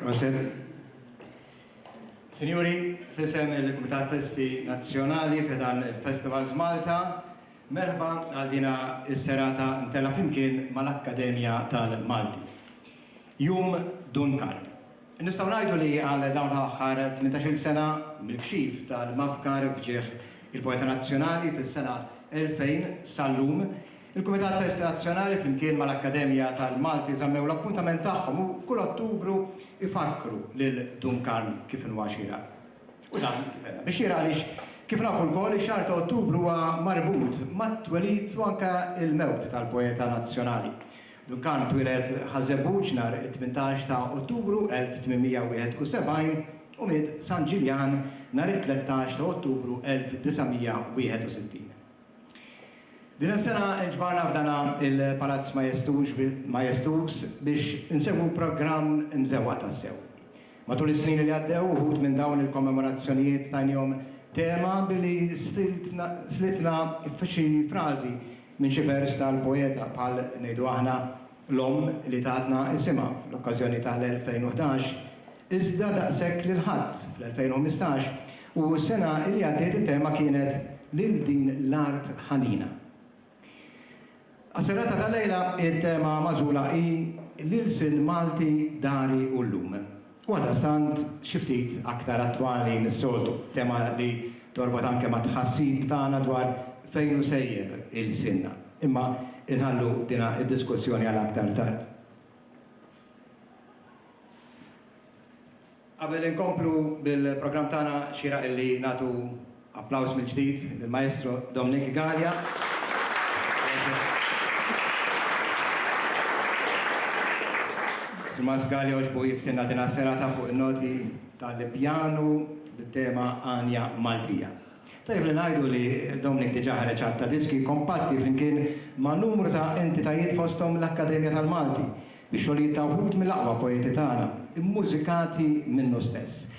Proset. Signori, fisem il-Kumitat Festi Nazzjonali f'dan il-Festivals Malta, merħba għal dina s-serata ntella flimkien mal-Akkademja tal-Malti. Jum Dunkarm. Nistgħu ngħidu li għal dawn l-aħħar 18-il sena mill-kxif tal-mafkar bġieħ il-Poeta Nazzjonali fis-sena 2000 sal-lum, il-Kumitat Festi Nazzjonali flimkien mal-Akkademja tal-Malti żammew l-appuntament tagħhom u kull Ottubru ifakru lil Dunkarm kif inhu għaxira. U dan kif biex jiralix kif nafu l-kol ix-xahar ta' Ottubru huwa marbut mat-twelid u anke il-mewt tal-Poeta Nazzjonali. Dunkarm twieled ħażebbuġ nhar 18 ta' Ottubru 1871 u miet San Ġiljan nhar 13 ta' Ottubru 1961. Din is-sena ġbarna f'dana il-Palazz Majestux biex insegwu programm imżewwa tassew. Matul is-snin li għaddew uħud minn dawn il-kommemorazzjonijiet tajnihom tema billi slitna f'xi frażi minn xi vers tal-poeta bħal ngħidu aħna l-omm li tatna isimha l-okkażjoni tal-2011 iżda daqshekk lil ħadd fl-2015 u s-sena li għaddiet it-tema kienet lil din l-art ħanina. Għas-serata tal-lejla it-tema magħżula hi l-ilsin Malti dari u llum. U għaldaqstant xi ftit aktar attwali mis-soltu, tema li torbot anke ma' tħassib tagħna dwar fejn hu sejjer il-sinna. Imma inħallu dina id-diskussjoni għal aktar tard. Qabel inkomplu bil-programm tagħna xieraq illi nagħtu applaws mill-ġdid lill-Maestro Dominic Gallia. Simas Gallia oġbu jiftinna din serata fuq il-noti tal-pjanu bit-tema Anja Maltija. Tajb li ngħidu li Dominic diġà ħareġ għatta diski kompatti flimkien ma' numru ta' entitajiet fosthom l-Akkademja tal-Malti biex xogħlijiet ta' wħud mill-aqwa poeti tagħna, immużikati minnu stess.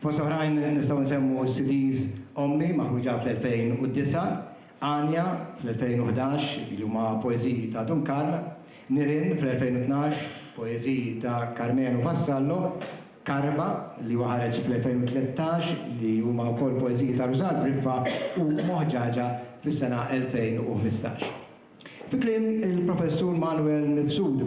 Fost oħrajn nistgħu nsemmu CDs Ommi maħruġa fl-2009, Anja fl-2011 li huma poeżiji ta' Dunkarm, Nirin fl-2012, poeżiji ta' Carmenu Vassallo, Karba li ħareġ fl-2013 li huma wkoll poeżiji ta' Rużal Briffa u Moħġaġa fis-sena 2015. Fi kliem il-Professur Manuel Mifsud,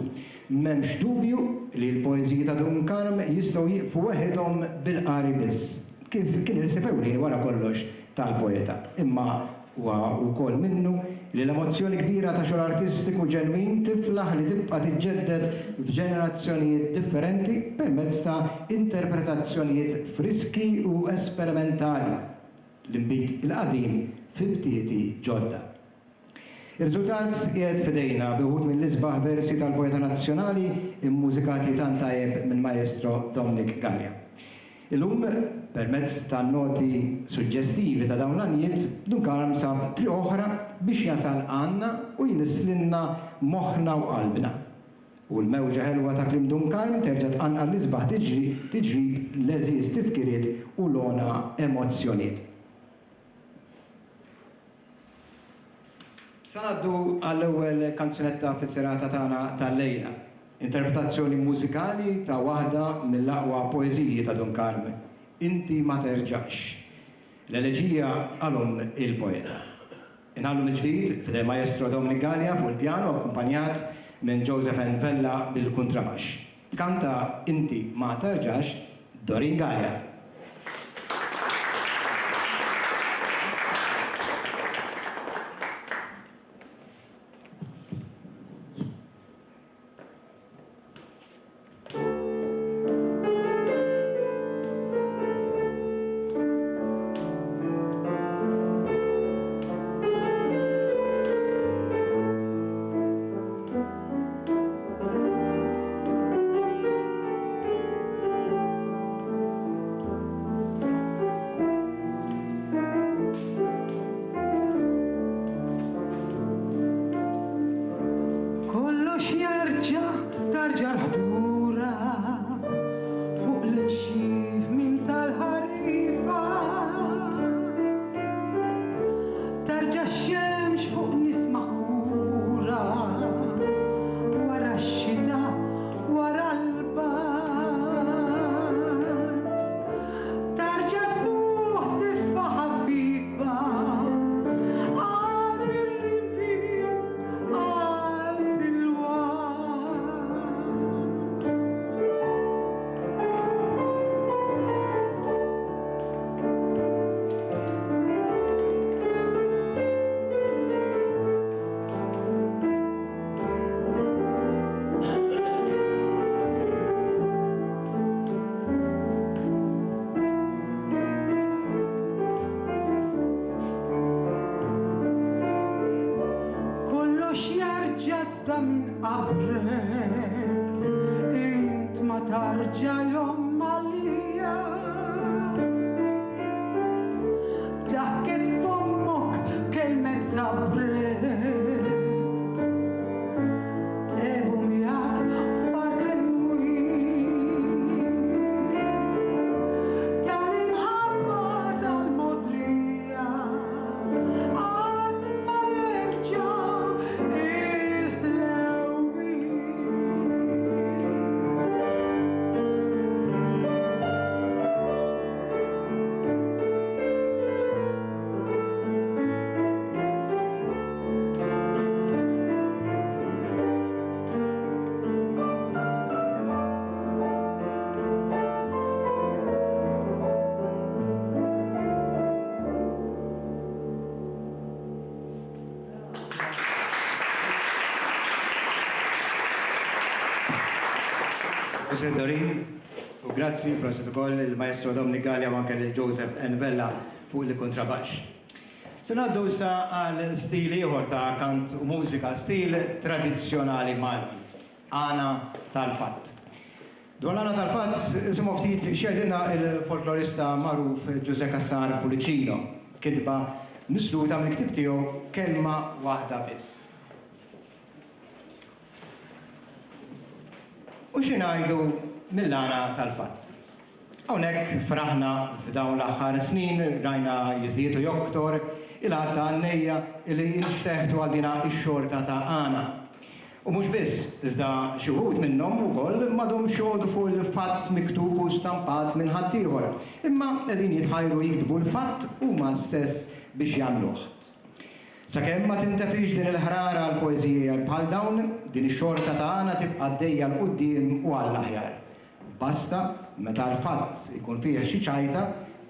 m'hemmx dubju li l-poeżiji ta' Dunkarm jistgħu jieqfu waħedhom bil-qari biss. Kif kien il-sifewlini wara kollox tal-poeta. Imma huwa wkoll minnu li l-emozzjoni kbira ta' xogħol artistiku ġenwin tiflaħ li tibqa' tiġġedded f'ġenerazzjonijiet differenti permezz ta' interpretazzjonijiet friski u esperimentali l-inbit il-qadim fi btieti ġodda. Ir-riżultat qiegħed f'idejna bi wħud mill-isbaħ versi tal-Poeta Nazzjonali immużikati tant tajjeb minn Maestro Dominic Gallia. Illum, permezz ta' noti suġġestivi ta' dawn l-għanijiet, Dunkarm sab tri oħra biex jasal għanna u jinislinna moħħna u qalbna. U l-mewġa ħelwa ta' klim Dunkarm terġa' tqanqa l-isbaħ tiġrib leżiż tifkiriet u lona emozzjonijiet. Sanaddu għall-ewwel kanzunetta fis-serata tagħna tal-lejla. Interpretazzjoni mużikali ta' waħda mill-aqwa poeżiji ta' Dunkarm, Inti ma terġax, l-eleġija għalhom il-poeta. Inħallu mill-ġdid fidel Maestro Dominic Gallia fuq il-pjano akkumpanjat minn Joseph Vella bil-kontrabax. Kanta Inti ma terġax Dorin Gallia. bosta min qabrek int ma tarġa jom għalija daket fommok kelmet sabrek ebu miak fark l-mwist tal-imħabba tal-modrija għad ma jerġaw il-ħlewi. Dorin, u grazzi prosit ukoll il-Maestro Dominic Gallia u anke il-Joseph Envella fuq il-kontrabax. Se ngħaddu issa għal stil ieħor ta' kant u mużika, stil tradizzjonali Malti, Għana tal-Fatt. Dwar l-Għana tal-Fatt isimgħu ftit xehdilna il-folklorista magħruf Giuseppe Cassar Pulicino, kitba misluta mill-ktieb tiegħu kelma waħda biss. U xinajdu mill-Għana tal-Fatt. Hawnhekk fraħna f'dawn l-aħħar snin rajna jiżdiedu joktor il-għadda għannejja li jinxteħdu għal dina x-xorta ta' Għana. U mhux biss, iżda xi wħud minnhom ukoll m'għadhom xogħdu fuq il-fatt miktub u stampat minn ħaddieħor, imma qegħdin jitħajru jiktbu l-fatt huma stess biex jagħmluh. Sakemm ma tintefix din il-ħrara għal poeżija bħal dawn, din ix-xorta ta' Għana tibqa' għaddejja l quddiem u għall-aħjar. Basta meta l-fatt ikun fih xi ċajta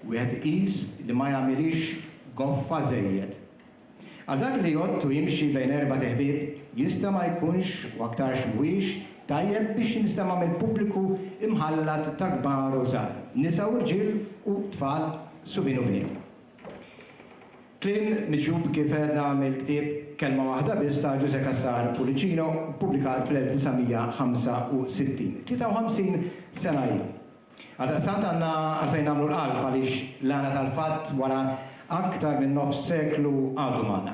wieħed iqis li ma jagħmilix goffa żejjed. Għal dak li jgħod u jimxi bejn erba' ħbieb jista' ma jkunx u aktarx mhuwiex tajjeb biex jinstema' mill-pubbliku imħallat ta' kbar u żgħar, nisa u rġiel u tfal subien u bniet. Kliem miġub kif għedna mill-ktieb kelma waħda biss ta' Giuseppe Cassar Pulicino, publikat fl-1965, 53 sena ilu. Għal-sant għanna għalfejn għamlu l-qalb għaliex l-Għana tal-Fatt wara aktar minn nofs seklu għadu magħna.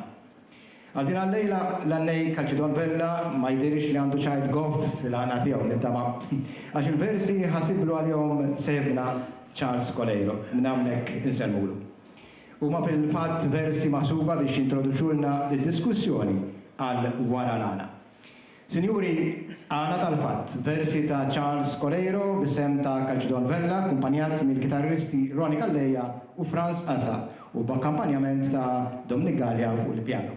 Għal din għal-lejla l-għannej Calcidon Vella ma jdirix li għandu ċajt goff fil-Għana tiegħu nittama għax il-versi ħasiblu għal-jom sehibna Charles Coleiro, minn hawnhekk inselmulu. Huma fil-fatt versi maħsuba biex jintroduċulna id-diskussjoni għal wara l-Għana. Sinjuri, Għana tal-Fatt, versi ta' Charles Coleiro bisem ta' Calcidon Vella, kumpanjat mill-kitarristi Ronnie Calleja u Franz Asa u b'akkampanjament ta' Dominic Gallia fuq il-pjano.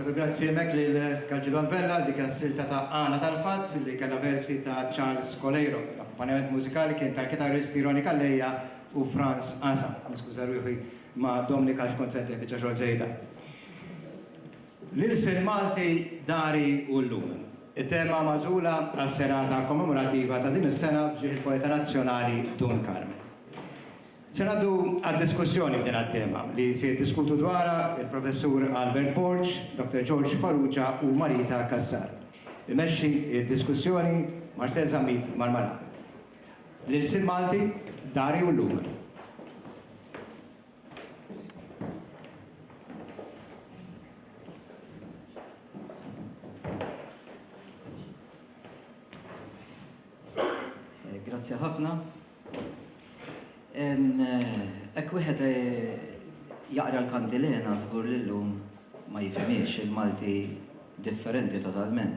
Grazzi mek li l-Kalġidon Bella dik silta ta' Għana tal-Fatt li kella versi ta' Charles Coleiro. L-akkompanjament mużikali kien tal-kitarristi Roni Kalleja u Franz Asa. Niskuża ruħi ma' Dominika x'konsenti biċċa xogħol żejda. L-Irsil Malti Dari u l-Lum. Il-tema mażula għas-serata kommemorativa ta' din is-sena ġieħ il-poeta nazzjonali Dun Carmen. Se ngħaddu għad-diskussjoni f'din għat-tema li se jiddiskutu dwarha il-professur Albert Porch, Dr. George Farrugia u Marita Kassar. Imexxi id-diskussjoni Marcel Zammit Marmara. L-Irsil Malti Dari u l-Lum. Grazie ħafna. Ek wieħed jaqra l-kantilena żgur li llum ma jifhimiex il-Malti differenti totalment.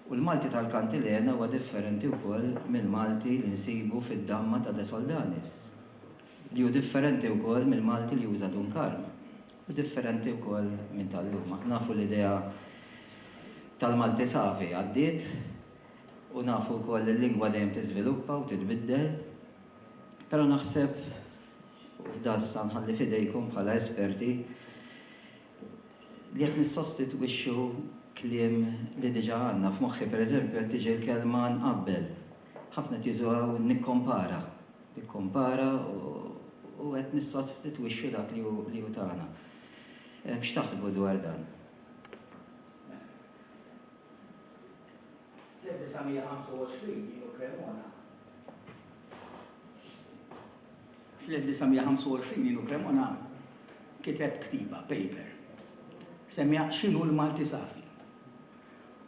U l-Malti tal-kantilena huwa differenti wkoll mill-Malti li nsibu fid-damma ta' De Soldanis. Li hu differenti wkoll mill-Malti li juża Dun Carmen. U differenti wkoll minn tal-lum. Nafu l-idea tal-Malti safi għaddiet u nafu wkoll il-lingwa dejjem tiżviluppa u titbiddel. Pero naħseb, u f'dassa nħalli fidejkom bħala esperti, li qed nissostitwixxu kliem li diġà għandna f'moħħi pereżempju qed tiġi l-kelma nqabbel. Ħafna tiżuha nikkompara. Nikkompara u qed nissostitwixxu dak li hu tagħna. X'taħsbu dwar dan? Fl-1925 jinu Cremona kiteb ktiba, paper, semmija xinu l-Malti safi.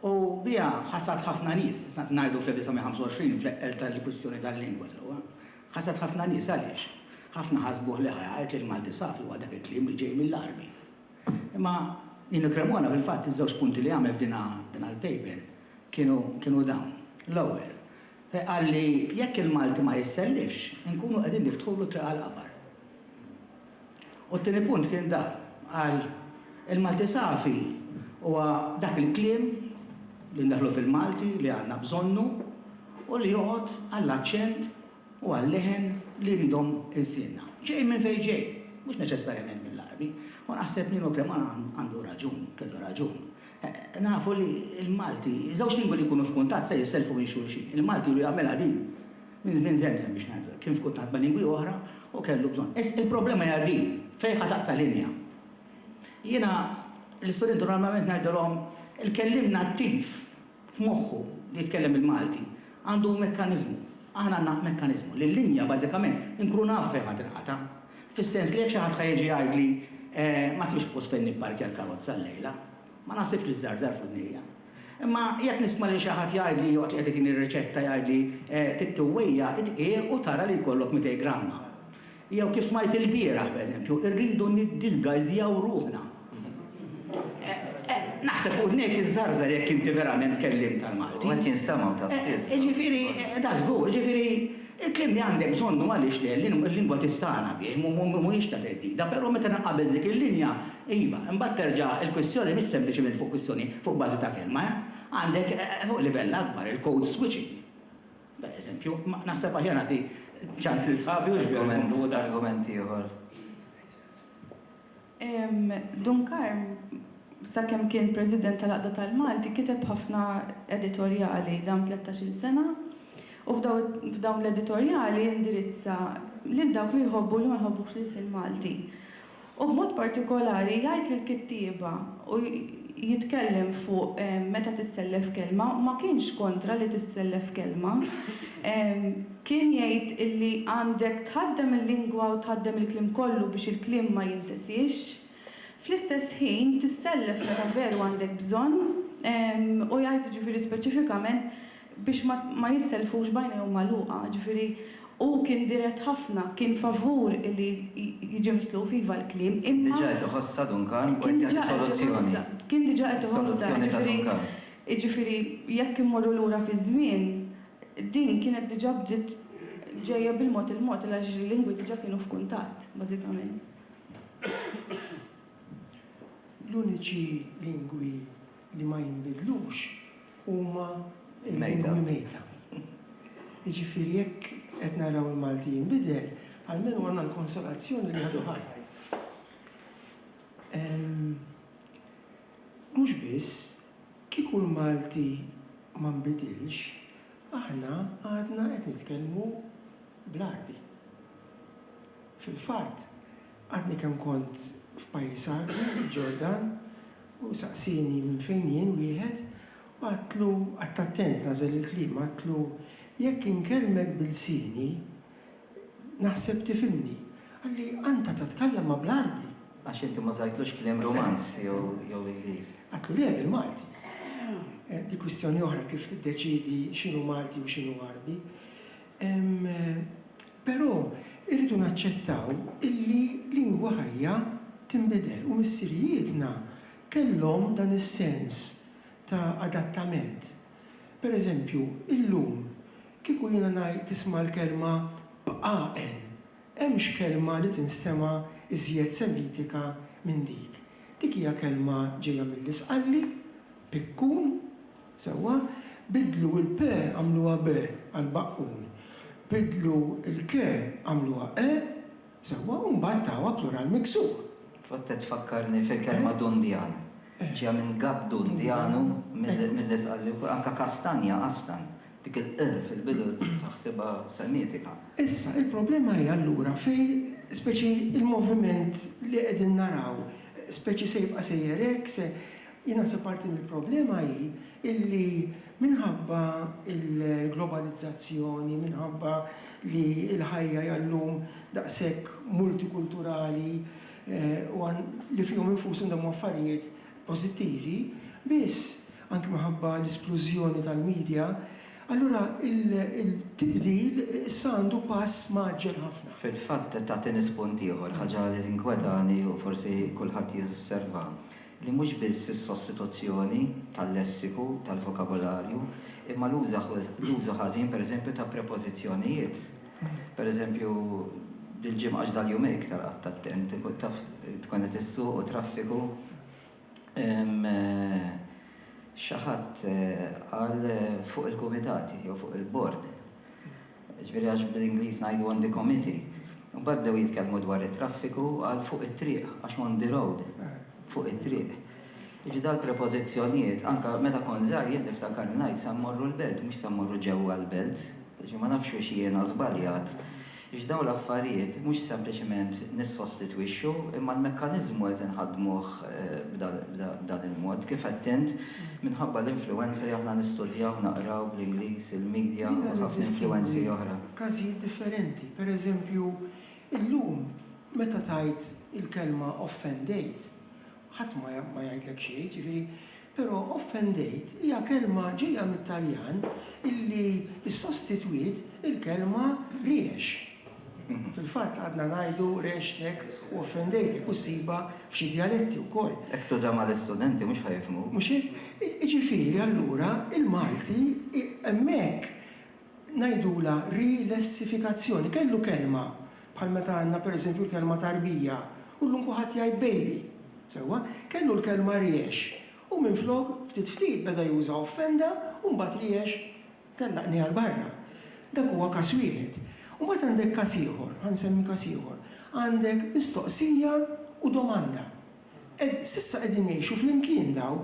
U bija ħassat ħafna nies, sant ngħidu fl-1925 fl-eqqel tal-kwistjoni tal-lingwa sewwa, ħassat ħafna nies għaliex. Ħafna ħasbuh li ħajt li l-Malti safi huwa dak il-kliem li ġej mill-armi. Imma jinu Cremona fil-fatt iż-żewġ punti li għamel f'din il-paper kienu dawn. L-ewwel, għalli jekk il-Malti ma jissellifx, nkunu qegħdin niftħulu triq għal-qabar. U t-tieni punt kien da, għal il-Malti safi huwa dak il-kliem li ndaħlu fil-Malti li għandna bżonnu u li joqgħod għall-aċċent u għall-leħen li ridhom insielna. Ġej minn fejn ġej, mhux neċessarjament mill-Arbi, u naħseb li Cremona għandu raġun, kellu raġun. Nafu li il-Malti, żewġ lingwi li jkunu f'kuntatt se jisselfu minn xulxin. Il-Malti li jagħmilha din minn żemżem biex ngħidu, kien f'kuntatt ma' lingwi oħra u kellu bżonn. Il-problema hija din, fejn ħataqta' linja. Jiena l-istudenti normalment ngħidulhom il-kellim nattiv f'moħħu li jitkellem il-Malti għandu mekkaniżmu. Aħna għandna mekkaniżmu li l-linja bażikament inkunu naf fejn ħatinqata. Fis-sens li jekk xi ħadd ħajġi jgħidli ma sibx post fejn nipparkja l-karozza llejla. Ma nasib li żżarżar f'dnija. Imma jekk nisma' li xi ħadd jgħidli waqt li qed itini r-riċetta jgħidli tittuwejja itqiegħ u tara li jkollok 200 gramma. Jew kif smajt il-bieraħ pereżempju, irridu niddisgajżjaw ruħna. Naħseb u hekk iż-żarżar jekk inti verament kellim tal-Malti. Qed jinstamaw ta' spiss. Ġifieri, da żgur, ġifieri il-klim li għandek bżonnu għaliex li l-lingwa tistana bih, mhuwiex ta' teddida, però meta naqabel dik il-linja, iva, imbagħad terġa' il-kwistjoni mhix sempliċement fuq kwistjoni fuq bażi ta' kelma, għandek fuq livell akbar il-code switching. Pereżempju, naħseb aħjar nagħti ċans li sħabi u x'bjorkom argumenti ieħor. Dun Carmen, sakemm kien President tal-Aqda tal-Malti, kiteb ħafna editorjali dam 13-il sena. U f'dawn l-editorjali indirizza lil dawk li jħobbu li ma jħobbux l-isem Malti. U b'mod partikolari jgħid lill-kittieba u jitkellem fuq meta tissellef kelma, ma kienx kontra li tissellef kelma. Kien jgħid illi għandek tħaddem il-lingwa u tħaddem il-klim kollu biex il-klim ma jintesix. Fl-istess ħin tissellef meta veru għandek bżonn u jgħid ġifieri speċifikament biex ma jisselfux bajnejhom magħluqa, ġifieri u kien dirett ħafna, kien favur li jiġi misluf iva l-kliem. Diġà qed iħossa Dun Carmen u qed jagħti soluzzjoni. Kien diġà qed iħossa, ġifieri jekk immorru lura fi żmien, din kienet diġà bdiet ġejja bil-mod il-mod għax il-lingwi diġà kienu f'kuntatt, bażikament. l-uniċi lingwi li ma jinbidlux huma Mejta. il-lingwi mejta. Jiġifieri jekk qed naraw il-Malti jinbidel, għalmenu għandna l-konsolazzjoni li ħadu ħaj. Mhux biss, kieku l-Malti ma nbidilx, aħna għadna qed nitkellmu bl-Arbi. Fil-fatt, għadni kemm kont f'pajjiż Arbi, Ġordan, u saqsini minn fejn jien wieħed, u għatlu, attent nażel il-kliem, għatlu, jekk inkellmek bil-sini, naħseb tifimni. Għalli, anta tatkellem ma bl-Arbi. Għax inti ma żajtlux kliem romanz jew Ingliż. Għatlu li bil-Malti. Di kwistjoni oħra kif tiddeċidi x'inhu Malti u x'inhu Arbi. Però irridu naċċettaw illi lingwa ħajja tinbidel u missirijietna kellhom dan is-sens ta' adattament. Per eżempju, illum kieku jiena ngħid tisma' l-kelma bqaqen, hemmx kelma li tinstema' iżjed semitika minn dik. Dik hija kelma ġejja mill-isqalli, pikkun, sewwa, bidlu il-P għamluha B għal baqqun. Bidlu il-K għamluha E, sewwa, u mbagħad tawha plural miksur. Fatta tfakkarni fil-kelma Dundjan. Ġeja minn gab Dundjanu mill-isqalli, anka kastanja qastan. Dik il-E fil-bidu taħsibha semitika. Issa, il-problema hija allura fej speċi il-moviment li qegħdin naraw, speċi se jibqa' sejjer hekk, jiena sa parti mill-problema hi illi minħabba il-globalizzazzjoni, minħabba li l-ħajja jallum daqshekk multikulturali u li fihom infushom dawn affarijiet pożittivi, biss anke minħabba l-isplużjoni tal-medja, allura il-tibdil issa għandu pass maġġel ħafna. Fil-fatt tagħtini spunt ieħor, ħaġa li tinkwetani u forsi kulħadd jisserva li mhux biss is-sostituzzjoni tal-lessiku, tal-vokabolarju, imma l-użu ħażin pereżempju ta' prepożizzjonijiet. Pereżempju, dil-ġimgħa dal-jumejk tal-qatt attent, tkun qed issuq u traffiku. Xaħat għal fuq il-komitati, jew fuq il-board. Ġveri għax bil-Inglis ngħidu on the committee. Mbagħad jitkellmu dwar it-traffiku għal fuq it-triq, għax on the road, fuq it-triq. Ġi dal-prepożizzjonijiet, anka meta kon żgħar jien niftakar ngħid sa mmorru l-belt, mhux sa mmorru ġewwa l-belt. Ġi ma nafx xi jiena żbaljat. Daw l-affarijiet mhux sempliċement nissostitwixxu, imma l-mekkaniżmu qed inħaddmuh b'dan il-mod kif attent minħabba l-influenza li aħna nistudjaw naqraw bl-Ingliż, il-medja u ħafna influenzi oħra. Każijiet differenti. Pereżempju, illum meta tajt il-kelma offendate, ħadd ma jgħidlek xejn, ġifieri, però offendate hija kelma ġejja mit-Taljan illi issostitwiet il-kelma riex. Fil-fatt għadna ngħidu rextek u offendejtek u siba f'xi dialetti wkoll. Hekk tuża mal-istudenti mhux ħajfhmu. Mhux hekk? Ġifieri allura il-Malti hemmhekk ngħidula rilessifikazzjoni. Kellu kelma bħal meta għandna pereżempju l-kelma tarbija u llum kulħadd jgħid baby. Sewwa, kellu l-kelma riex u minflok ftit beda juża offenda u mbagħad riex tellaqni għal barra. Dak huwa każ wieħed. U mbagħad għandek każ ieħor, ħansemmi każ ieħor. Għandek mistoqsija u domanda. Sissa qegħdin jgħixu flimkien daw,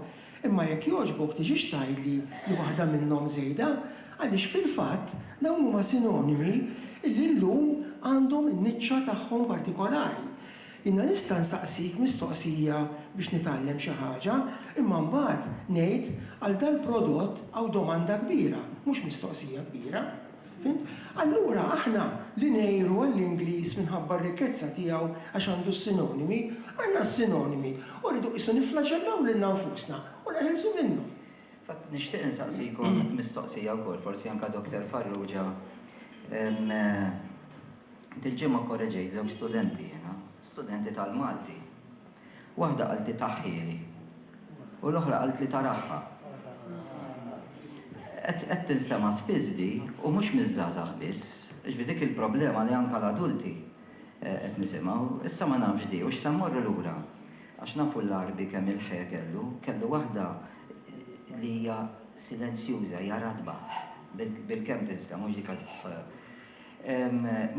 imma jekk jogħġbok tiġix tgħidli li waħda minnhom żejda, għaliex fil-fatt dawn huma sinonimi illi llum għandhom in-niċċa tagħhom partikolari. Inna nista' nsaqsik mistoqsija biex nitgħallem xi ħaġa, imma mbagħad ngħid għal dal-prodott hawn domanda kbira, mhux mistoqsija kbira. Allura aħna li ngħidu għall-Ingliż minħabba r-rikkezza tiegħu għax għandu s-sinonimi, għandna s-sinonimi u rridu qisu niflaġellaw lil nfusna u neħelsu minnu. Fatt nixtieq insaqsikom mistoqsija wkoll, forsi anke Dr. Farrugia. Dil-ġimgħa korreġej żewġ studenti tal-Malti. Waħda qalt li taħħieri u l-oħra qalt li taraħħa. Qed tinstema' spiżdi u mhux miż-żgħażagħ biss, ġifieri dik il-problema li anke l-adulti qed nisimgħu, issa ma nafx di u x'se mmorru lura Għax nafu l-arbi kemm il-ħej kellu waħda li hija silenzjuża, hija radba bil-kemm tista' mhux dik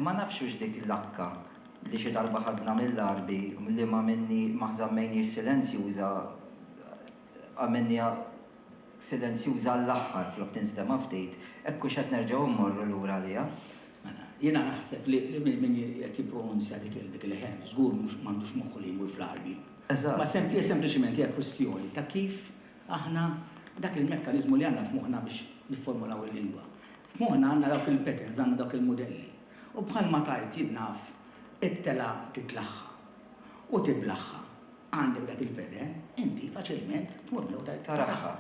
ma nafxux dik l-akka li xi darba ħadna mill-arbi li ma minni ma ħżammejniex silenzjuża għamennija silenzjuża l-aħħar flok tinstema' ftit, hekk hux qed nerġgħu mmorru lura liha. Jiena naħseb li min qed jippronunzja dik il-ħem, żgur m'għandux moħħu li jmur fl-arbi. Ma sempliċiment hija kwestjoni ta' kif aħna dak il-mekkaniżmu li għandna f'moħħna biex nifformulaw il-lingwa. F'moħħna għandna dawk il-patterns, għandna dawk il-modelli. U bħalma tajt jinnaf it-tela titlaħħa u tiblaħħa għandek dak il-pattern, inti faċilment tmurlew taraħħa.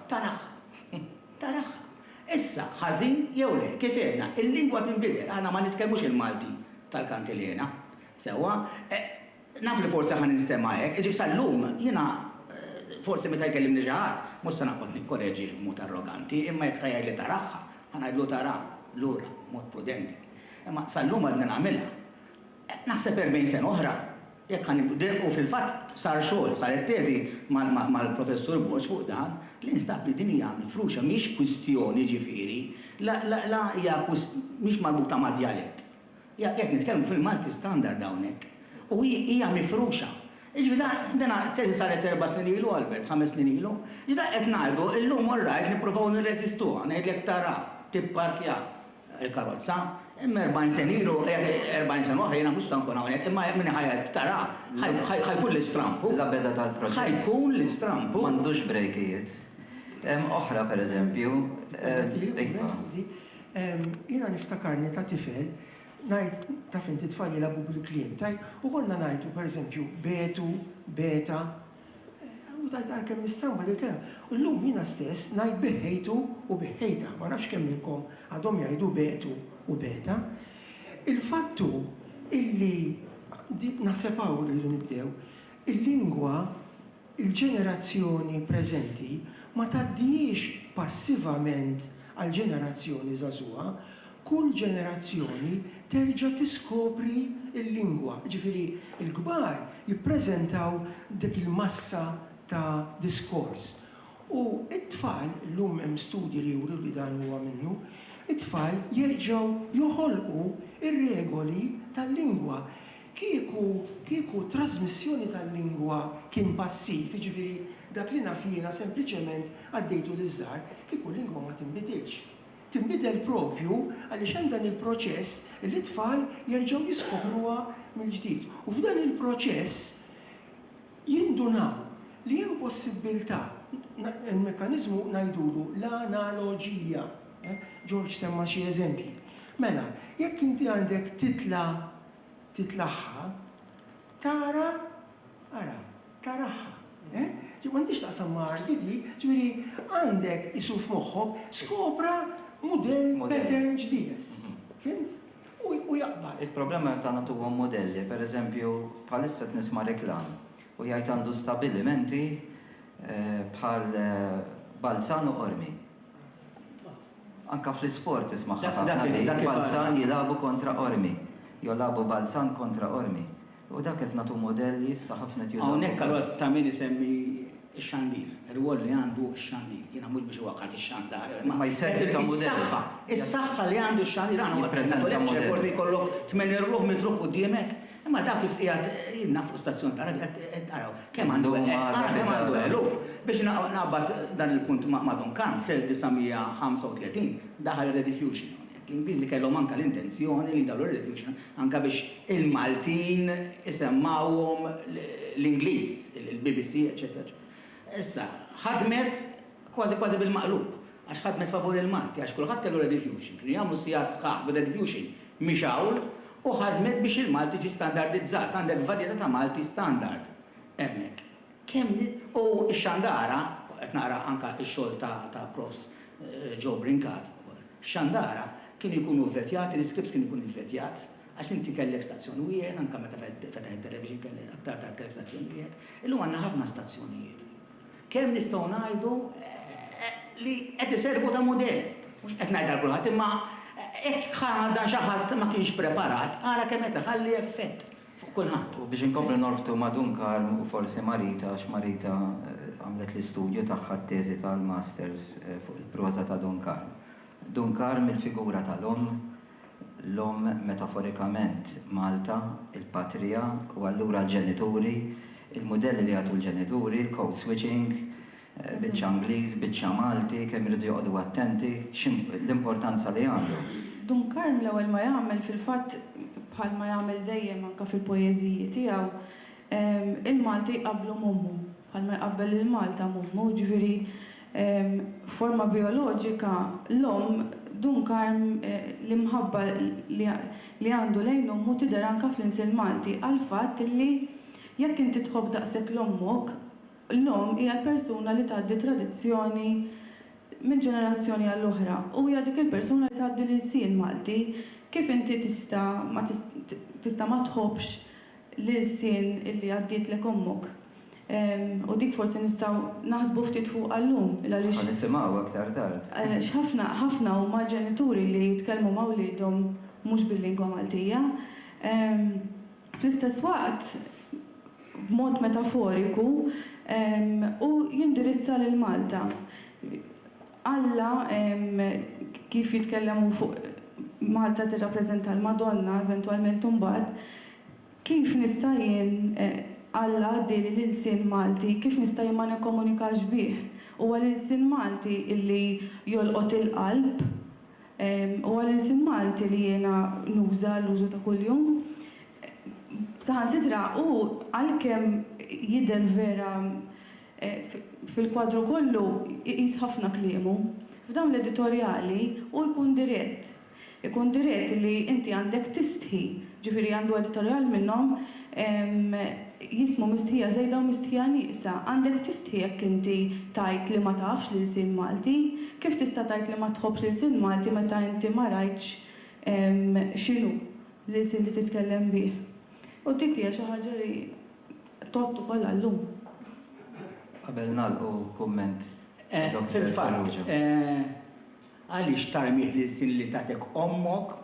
Issa, ħażin jew le, kif għedna, il-lingwa tinbidel, aħna ma nitkellmux il-Malti tal-Kantilena. Sewwa, naf li forsi ħan nistema' hekk, iġi sal-lum jiena forsi meta jkellimni xi ħadd, mhux se naqgħod nikkoreġi b'mod arroganti, imma jekk tajjaj li taraħħa, ħanajdlu tara lura mod prudenti. Imma sal-lum għadna nagħmilha. Naħseb 40 sena oħra, jekk ħan u fil-fatt sar xogħol, saret teżi mal-professur Borġ fuq dan, li instab li din hija mifruxa mhix kwistjoni ġifieri, la hija mhix marbuta ma' djalett. Jekk nitkellmu fil-Malti standard hawnhekk, u hija mifruxa. Iġbida, dana teżi saret 4 snin ilu, Albert, 5 snin ilu, iġbida qed ngħidu illum orrajt nippruvaw nirreżistuha, ngħidlek tara tipparkja il-karozza, imma 40 sen ilu, 40 sen oħra jiena mhux se nkun hawnhekk, imma min ħajja tara ħajkun l-istrampu. La beda tal-proċess. Ħajkun l-istrampu. M'għandux brejkijiet. Oħra pereżempju. Jiena niftakarni ta' tifel, ngħid taf inti tfal jilagħbu bil-kliem, u konna ngħidu pereżempju betu, beta, u tajt kemm nistamba dil-kelma. U llum jiena stess ngħid biħejtu u biħejta, ma nafx kemm minnkom għadhom jgħidu betu u beta. Il-fattu illi naħsepaw rridu nibdew, il-lingwa, il-ġenerazzjoni preżenti ma tgħaddix passivament għal ġenerazzjoni żagħżugħa, kull ġenerazzjoni terġa' tiskopri il-lingwa. Ġifieri il-kbar jippreżentaw dik il-massa ta' diskors. U it-tfal, llum hemm studji li juru li dan huwa minnu, it-tfal jerġgħu joħolqu ir-regoli tal-lingwa. Kieku trasmissjoni tal-lingwa kien passiv, ġifieri dak li naf jiena sempliċement għaddejtu l-żgħar, kieku l-lingwa ma tinbidilx. Tinbidel propju għaliex hemm dan il-proċess li t-tfal jerġgħu jiskopruha mill-ġdid. U f'dan il-proċess jindunaw li hemm possibilità il-mekkaniżmu ngħidulu l-analoġija. George semma xi eżempji. Mela, jekk inti għandek titlaħħa, taraħħa. M'għandix taqsam ma' arbidi, ġifieri għandek isu f'moħħok skopra modell pattern ġdid. Fint? U jaqbal. Il-problema ta' nagħtuhom modelli, pereżempju bħalissa nisma' reklam u jgħid għandu stabilimenti bħal Balzan u Ormi. Anka fl-isport ismaħħa ħafna li Balzan jilagħbu kontra Ormi, jilagħbu Balzan kontra Ormi. U dak qed nagħtu modelli issa ħafna jużaw. Hawnhekk allura ta' min isemmi x-xandir, ir-rwol li għandu x-xandir. Jiena mhux biex waqgħet ix-xandar. Ma jservi ta' modelli. Is-saħħa li għandu x-xandir għandu jippreżenta modelli. Forsi jkollok 8 ruħ mitruħ quddiemek. Imma dak kif qiegħed jiena fuq stazzjon ta' radio qed naraw kemm għandu eluf. Biex naqbad dan il-punt ma' Duncan fl-1935 daħal rediffusion. L-Ingliżi kellhom anke l-intenzjoni li dawn rediffusion anke biex il-Maltin isemmawhom l-Ingliż, il-BBC, eċetera. Issa, ħadmet kważi bil-maqlub, għax ħadmet favur il-Malti, għax kulħadd kellu rediffusion. Kienu jagħmlu sigħat sħaħ bil-rediffusion mhix hawn u ħadmet biex il-Malti ġi standardizzat, għandek varjetà ta' Malti standard. Hemmhekk. Kemm u x-xandara, qed nara anke x-xogħol ta' profs Joe Brinkat, xandara kienu jkunu vvetjati, l-scripts kienu jkunu vvetjat, għax inti kellek stazzjonijiet, anke meta fetaħ il-television kellek aktar ta' kellek stazzjonijiet, illum għandna ħafna stazzjonijiet. Kemm nistgħu ngħidu li qed iservu ta' modell, mhux qed ngħidha kulħadd, imma hekk ħadan xi ħadd ma kienx preparat, ara kemm qed iħalli effett fuq kulħadd. U biex inkomplu norbtu ma' Dunkarm u forsi Marita, x'Marita għamlet l-istudju tagħha t-teżi tal-masters fuq il-proza ta' Dunkarm. Dunkarm il-figura tal-om, l-om metaforikament Malta, il-patrija u allura l-ġenituri, il-modelli li għatu l-ġenituri, il-code switching, biċċa Angliż, biċċa Malti, kemm irridu joqgħdu attenti, l-importanza li għandu. Dunkarm l-ewwel ma jagħmel fil-fatt bħal ma jagħmel dejjem anke fil-poeżiji tiegħu, il-Malti qablu mummu, bħal ma jqabbel il-Malta mummu, ġifieri forma bioloġika l-om Dunkarm l-imħabba li għandu lejn ommu tidher anke fl-insil Malti għal fatt li jekk inti tħobb daqshekk l-ommok, l-om hija l-persuna li tgħaddi tradizzjoni minn ġenerazzjoni għall-oħra u hija dik il-persuna li tgħaddi l-insien Malti kif inti tista' ma tħobbx l-insien illi għaddietlek ommok. U dik forsi nistgħu naħsbu ftit fuq għallum. Ħa nisimgħu aktar tard. Ħafna huma ġenituri li jitkellmu ma' wliedhom mhux bil-lingwa Maltija. Fl-istess waqt b'mod metaforiku u jindirizza lil Malta. Alla kif jitkellemu fuq Malta tirrappreżenta l-Madonna eventwalment imbagħad, kif nista' jien Alla għaddili l-insin Malti, kif nista' jien ma nikkomunikax bih. Huwa l-insin Malti illi jolqot il-qalb, u għal-insin Malti li jiena nuża l-użu ta' kuljum. Saħansitra u għalkemm jidher vera fil-kwadru kollu jqis ħafna kliemu. F'dawn l-editorjali u jkun dirett. Ikun dirett li inti għandek tistħi, ġifieri għandu editorjal minnhom jismu mistħija żejda u mistħija nieqsa. Għandek tistħi jekk inti tajt li ma tafx l-insin Malti, kif tista' tajt li ma tħobbx l-insin Malti meta inti ma rajtx x'inhu l-insin li titkellem bih. U dik hija xi ħaġa li tot ukoll għallum. Qabel nagħlqu kumment. Fil-fatt, għaliex tarmih l-insin li tagħtek ommok,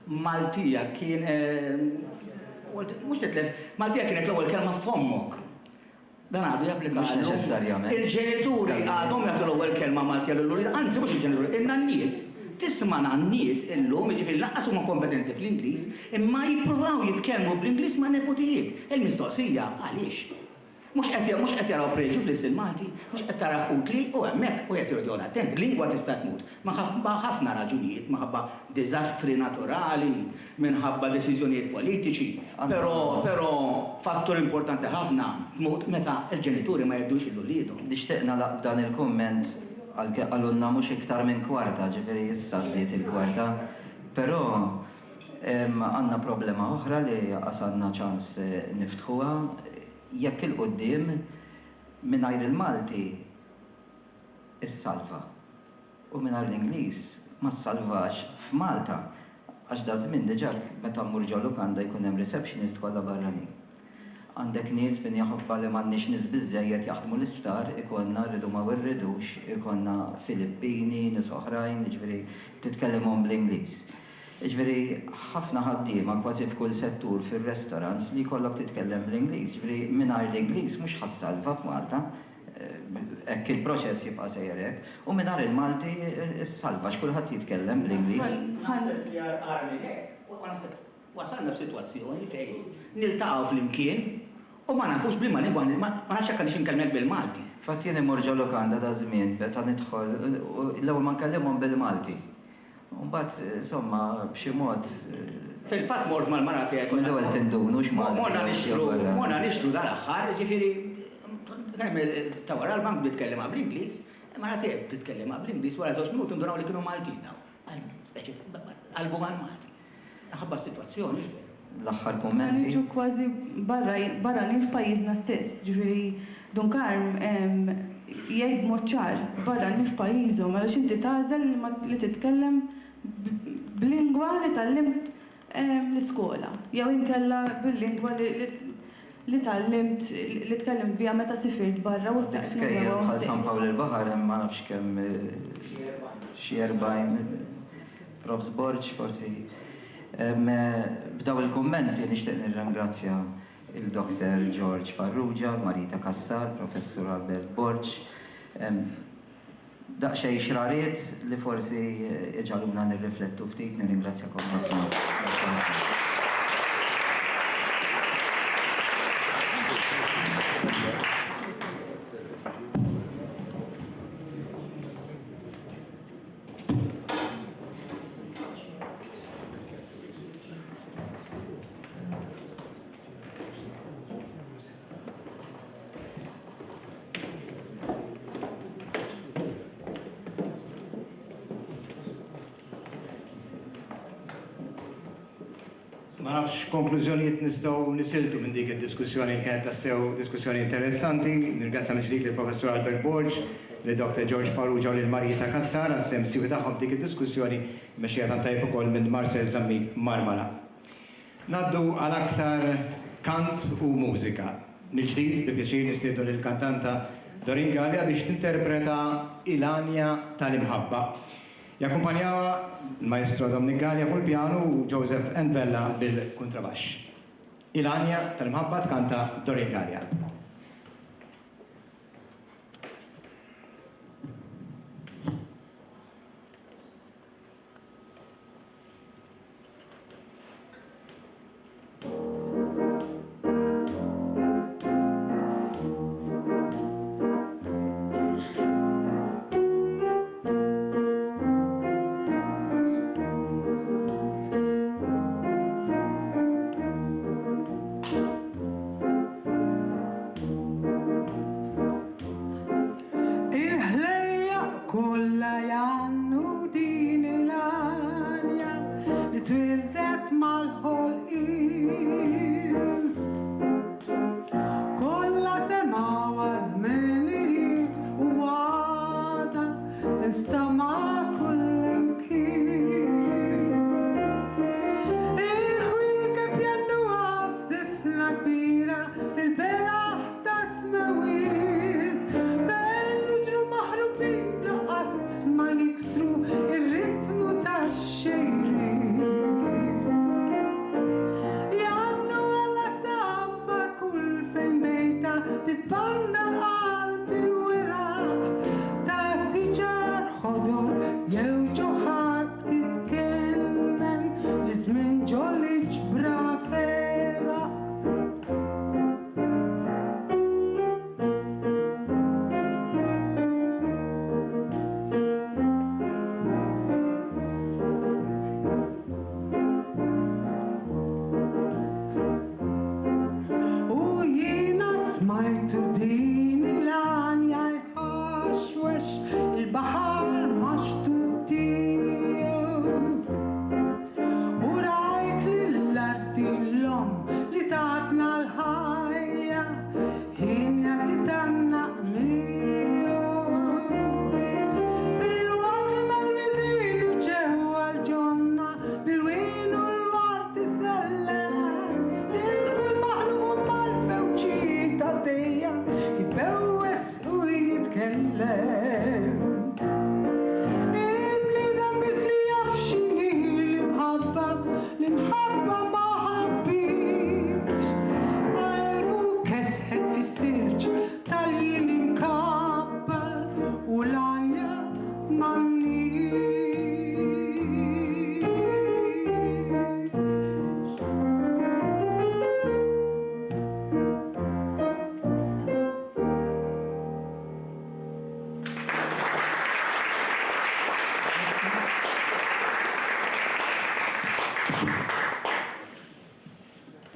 Maltija kien mux titlef, Maltija kienet l-ewwel kelma f'ommok. Dan għadu japplika Mhux neċessarjament. Il-ġenituri għadhom jagħtu l-ewwel kelma Maltija lil-lulid, anzi mhux il-ġenituri, in-nanniet. Tisma' nanniet illum, jiġifieri lanqas huma kompetenti fl-Ingliż, imma jippruvaw jitkellmu bl-Ingliż ma' nepotijiet. Il-mistoqsija għaliex? Mhux qed jaraw preġu fl-istil Malti, mhux qed taraw utli u hemmhekk u qed jgħidu attent, lingwa tista' tmut ma' ħafna raġunijiet, minħabba diżastri naturali, minħabba deċiżjonijiet politiċi, però fattur importanti ħafna tmut meta l-ġenituri ma jgħidux il-uliedhom. Nixtieq nagħlaq dan il-kumment għalunna mhux iktar minn kwarta, ġifieri issa ddiet il-kwarta, però għandna problema oħra li għandna ċans niftħuha. Jekk il-qoddim mingħajr il-Malti is-salva u mingħajr l-Ingliż ma ssalvax f'Malta għax da żmien diġà meta mmur ġew lukanda jkun hemm receptionist kollha barranin. Għandek nies min jaħobba li m'għandniex nies biżżejjed jaħdmu l-isptar, ikonna rridu ma rridux, ikonna Filippini, nies oħrajn, jiġifieri titkellemmhom bl-Ingliż. Jiġifieri ħafna ħaddiema kważi f'kull settur fir-restaurants li jkollok titkellem bl-Ingliż, jiġifieri mingħajr l-Ingliż mhux ħassalva f'Malta, hekk il-proċess jibqa' sejjer hekk, u mingħajr il-Malti issalva x'kulħadd jitkellem bl-Ingliż. Wasalna f'sitwazzjoni fejn niltaqgħu flimkien u ma nafux bliema lingwa, ma nafx hekk għandix inkellmek bil-Malti. Fatt jien imur ġew lukanda da żmien meta nidħol l-ewwel ma nkellimhom bil-Malti. Mbagħad insomma b'xi mod fil-fatt mort mal-mara tiegħek. Mill-ewwel tindunu x'Malti. Monna nixtru dal-aħħar, ġifieri ta' wara l-bank bitkellem bl-Ingliż, mara tiegħek titkellem bl-Ingliż wara żewġ minuti nduraw li kienu Maltin daw. Speċi qalbu mal-Malti. Ħabba s-sitwazzjoni. L-aħħar kummenti. Niġu kważi barranin f'pajjiżna stess, ġifieri Dunkarm jgħid mod ċar barranin f'pajjiżhom għaliex inti tagħżel li titkellem b'lingwa li tallimt l-iskola. Jew inkella bil-lingwa li tallimt li tkellimt biha meta sifirt barra u staqs Skejjel bħal San Pawl il-Baħar hemm ma nafx kemm xi 40 Profs Borġ forsi. B'daw il-kummenti nixtieq nirringrazzja il-Dr. George Farrugia, Marita Kassar, Professur Albert Borċ. Daqxej xrariet li forsi iġaluna nirriflettu ftit, nirringrazzjakom ħafna. Ma nafx konklużjonijiet nistgħu nisiltu minn dik id-diskussjoni li kienet tassew diskussjoni interessanti. Nirgrazzja minn ġdid lill-Professur Albert Borċ, lil Dr. George Farrugia u lil Marita Kassar għas-sem siwi tagħhom dik id-diskussjoni mexxija tant tajjeb ukoll minn Marcel Zammit Marmara. Naddu għal aktar kant u mużika. Mill-ġdid bi pjaċir nistiednu lill-kantanta Dorin Gallia biex tinterpreta Il-Anja tal-Imħabba. Jakkumpanjawa il-Maestro Dominic Gallia fuq il-pjanu u Joseph Envella bil-kontrabax. Il-Anja tal-Imħabba tkanta Dorin Gallia.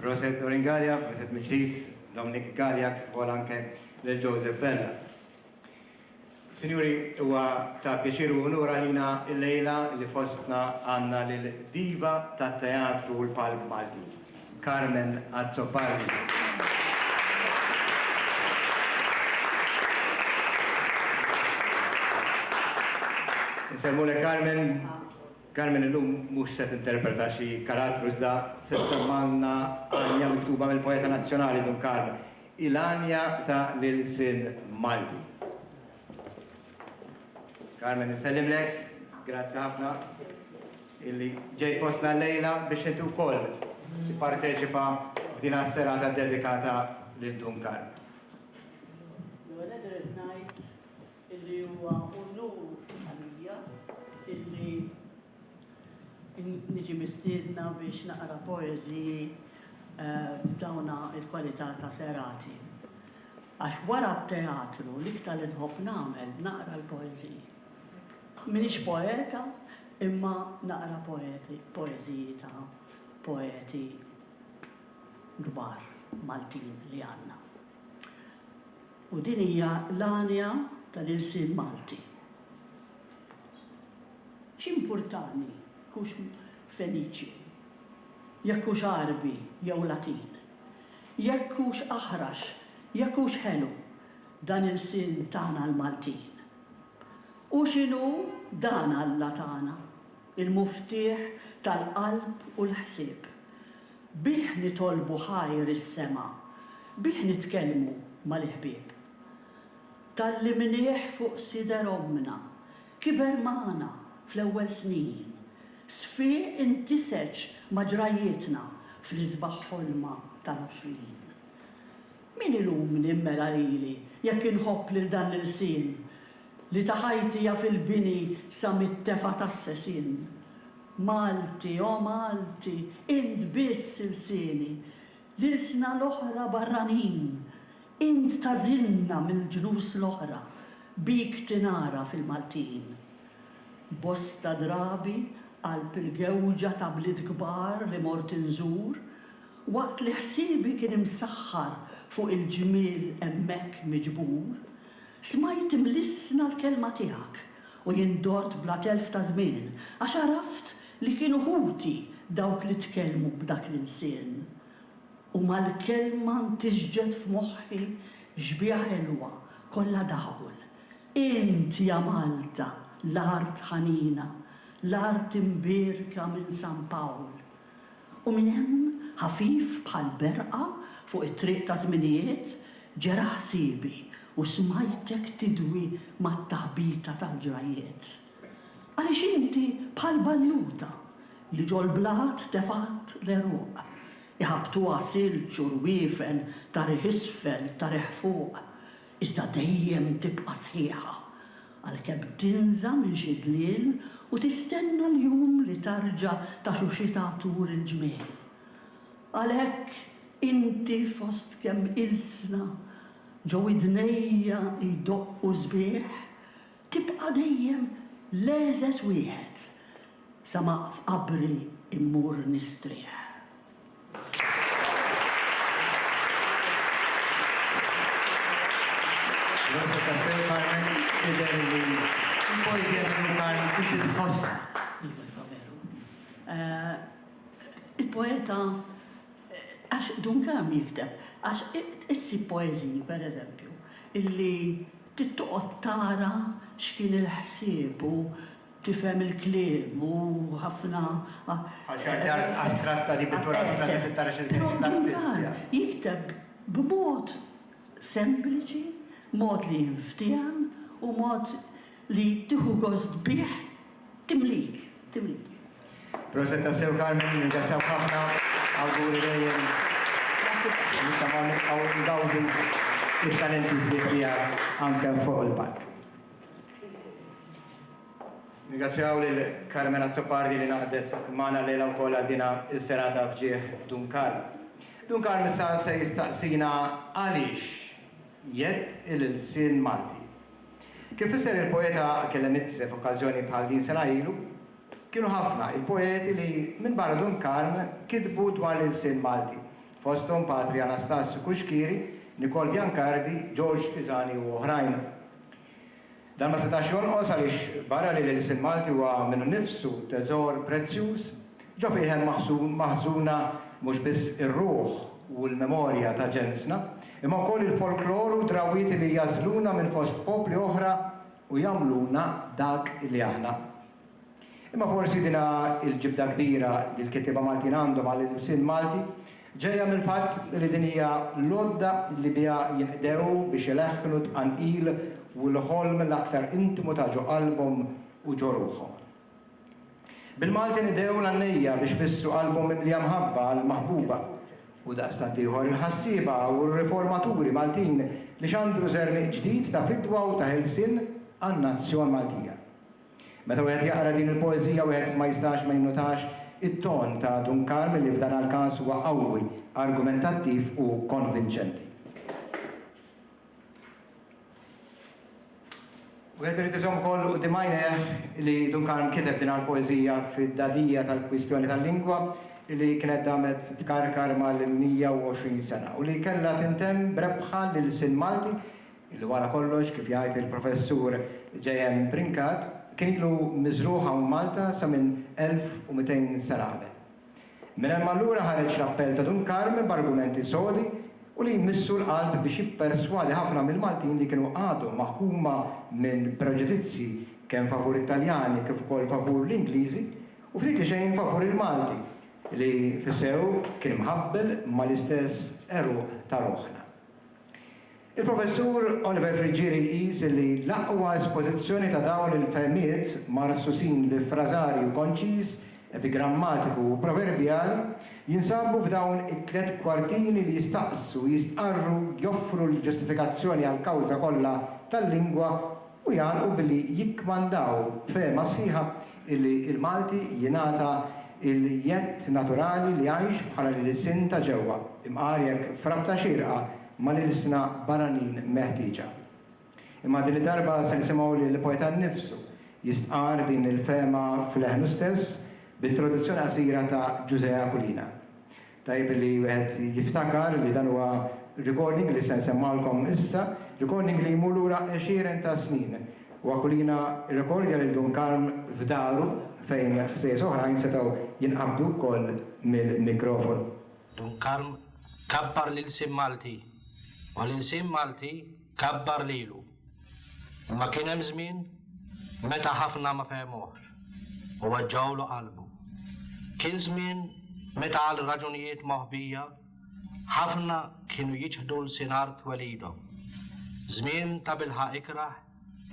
Proset Dorin Gallia, proset mill-ġdid Dominic Gallia, kif anke lil Joseph Vella. Sinjuri, huwa ta' pjaċir u onura lina l-lejla li fostna għandna lil diva tat-teatru u l-palk Malti, Carmen Azzopardi. Nsemmu Carmen. Carmen illum mhux se tinterpreta xi karattru iżda se semmanna għanja miktuba mill-poeta nazzjonali Dun Carmen, Il-Anja ta' Lilsin Malti. Carmen, nsellimlek, grazzi ħafna illi ġejt postna l-lejla biex inti wkoll tipparteċipa f'din serata dedikata lil Dunkarm. L-għaled rrid ngħid illi huwa unur għalija illi niġi mistiedna biex naqra poeżiji f'dawna il-kwalità ta' serati. Għax wara t-teatru l-iktar li nħobb nagħmel naqra l-poeżiji. Minix poeta, imma naqra poeżiji ta' poeti kbar Maltin li għandna. U din hija l-għanja tal-irsin Malti. X'importani kux Feniċi, jekkux Arbi jew Latin, jekkux Aħrax, jekkux Ħelu, dan il-sin tagħna l-Maltin. U x'inhu dan Alla tagħna, il-muftieħ tal-qalb u l-ħsieb. Bih nitolbu ħajr is-sema, bih nitkellmu mal-ħbieb. Tallimnieh fuq sider omna, kiber magħna fl-ewwel snin. Sfiq intiseġ maġrajietna fl-isbaħ ħolma tal-20. Min ilum nimmela lili jekk inħobb lil dan il-sin li taħajtija fil-bini sa mit-tefa tas-sesin. Malti, o Malti, int biss il-sini, l-isna l-oħra barranin, int tażilna mill-ġnus l-oħra, bik tinara fil-Maltin. Bosta drabi għal il-gewġa ta' bliet kbar li mort inżur, waqt li ħsiebi kien imsaħħar fuq il-ġmiel hemmhekk miġbur, smajt imlissna l-kelma tiegħek u jindort bla telf ta' żmien, għax għaraft li kienu ħuti dawk li tkellmu b'dak l-insien. U mal-kelma ntiġġed f'moħħi ġbieħ ħelwa kollha daħul. Int ja Malta, l-art ħanina, l-art imbirka minn San Pawl. U minn hemm ħafif bħal berqa fuq it-triq ta' żminijiet ġera ħsiebi u smajtek tidwi mat-taħbita tal-ġrajiet. Għaliex inti bħal baljuta li ġol blat tefat l-eruq. Iħabtu silġ u rwiefen ta' riħisfel ta' riħfuq. Iżda dejjem tibqa' sħiħa għalkemm tinża minn xi dliel u tistenna l-jum li tarġa ta' xuxita tur il-ġmiel. Għalhekk inti fost kemm ilsna ġew id-dnejja jdoqqu sbieħ, tibqa' dejjem leżes wieħed sa ma f'qabri immur nistrieħ. Il-poeta, għax Dunkarm jikteb, għax issi poeziji, per eżempju, illi tittoqgħod tara x'kien il-ħsieb u tifhem il-kliem u ħafna. Art astratta di pittura astratta li tara x'il-kliem l-artist. Jikteb b'mod sempliċi, mod li jinftiem u mod li tieħu gost bih timlik. Proset ta' sew Carmen, ringrazzjaw ħafna, awguri dejjem. Nittamaw nibqgħu ngawdu il-talenti sbieħ tiegħek anke fuq il-palk. Ringrazzjaw lil Carmen Azzopardi li naħdet magħna lejla wkoll għal is-serata fġieħ Dunkarm. Dunkarm issa se jistaqsina għaliex jett il-sin Malti. Kif isser il-poeta kellem itse f'okkażjoni bħal din sena ilu, kienu ħafna il-poeti li minn barra Dunkarm kitbu dwar il-sin Malti. Fosthom Patri Anastasio Kuxkiri, Nikol Biancardi, George Pisani u oħrajn. Dan ma setax jonqos għaliex barra li l-sin Malti huwa minnu nifsu teżor prezzjuż, ġo fiħem maħżuna mhux biss ir-ruħ u l-memorja ta' ġensna, imma wkoll il-folkloru drawiet li jażluna minn fost popli oħra u jagħmluna dak li aħna. Imma forsi dina il-ġibda kbira li l-kittiba Maltin għandhom għal il-sin Malti ġejja mill-fatt li din hija lodda li biha jinqdew biex ileħħnu tqanqil u l-ħolm l-aktar intimu ta' ġo qalbhom u ġo ruħhom. Bil-Malti nidew l-għannejja biex fissru qalbhom imlija mħabba għal-maħbuba u daqstant ieħor il-ħassieba u r-riformaturi Maltin li xandru żermiq ġdid ta' fidwa u ta' ħelsien għan-nazzjon Maltija. Meta wieħed jaqra din il-poeżija wieħed ma jistax ma jinnutax it-ton ta' Dunkarm li f'dan il-każ huwa qawwi, argumentattiv u konvinċenti. Wieħed irid iżomm ukoll quddiem għajnejh li Dunkarm kiteb din il-poeżija fid-dadija tal-kwistjoni tal-lingwa li kienet damet tkarkar mal-120 sena u li kellha tintemm brebħa lil sin Malti illi wara kollox kif jgħid il-professur J.M. Brinkat kien ilu miżruħ hawn Malta sa minn 1200 sena qabel. Minn hemm allura ħareġ l-appell ta' Dunkarm b'argumenti sodi u li jmissu l-qalb biex jipperswadi ħafna mill-Maltin li kienu għadhom maħkuma minn preġudizzi kemm favur Italjani kif ukoll favur l-Ingliżi u ftit xejn favur il-Malti li fissew kien mħabbel mal-istess eruq ta' roħna. Il-professur Oliver Frigieri qis li l-aqwa espożizzjoni ta' dawn il-fehmiet marsusin bi frażarju konċiż, epigrammatiku u proverbjali jinsabu f'dawn it-tliet kwartini li jistaqsu, jistqarru, joffru l-ġustifikazzjoni għal kawża kollha tal-lingwa u jagħlqu billi jikkmandaw b'fehma sħiħa illi il-Malti jingħata il-jett naturali li għajx bħala l-sin ta' ġewwa, imqarjek frabta xirqa ma l-isna barranin meħtieġa. Imma din id-darba se nisimgħu li l-poeta nnifsu jistqar din il-fema fl-eħnu stess b'introduzzjoni qasira ta' Giuseppe Akulina. Tajb li wieħed jiftakar li dan huwa recording li se nsemmalkom issa, recording li jmur lura 20 ta' snin. U Akulina rrekordja lil Dunkarm f'daru fejn ħsies oħrajn setgħu jinqabdu wkoll mill-mikrofonu. Dunkarm kabbar lil-sin Malti, u l-sin Malti kabbar lilu. Ma kien hemm żmien meta ħafna ma fehmuhx u waġġawlu qalbu. Kien żmien meta għal raġunijiet moħbija ħafna kienu jiġħdu l-sinar twelidhom. Żmien ta' bilħaq ikraħ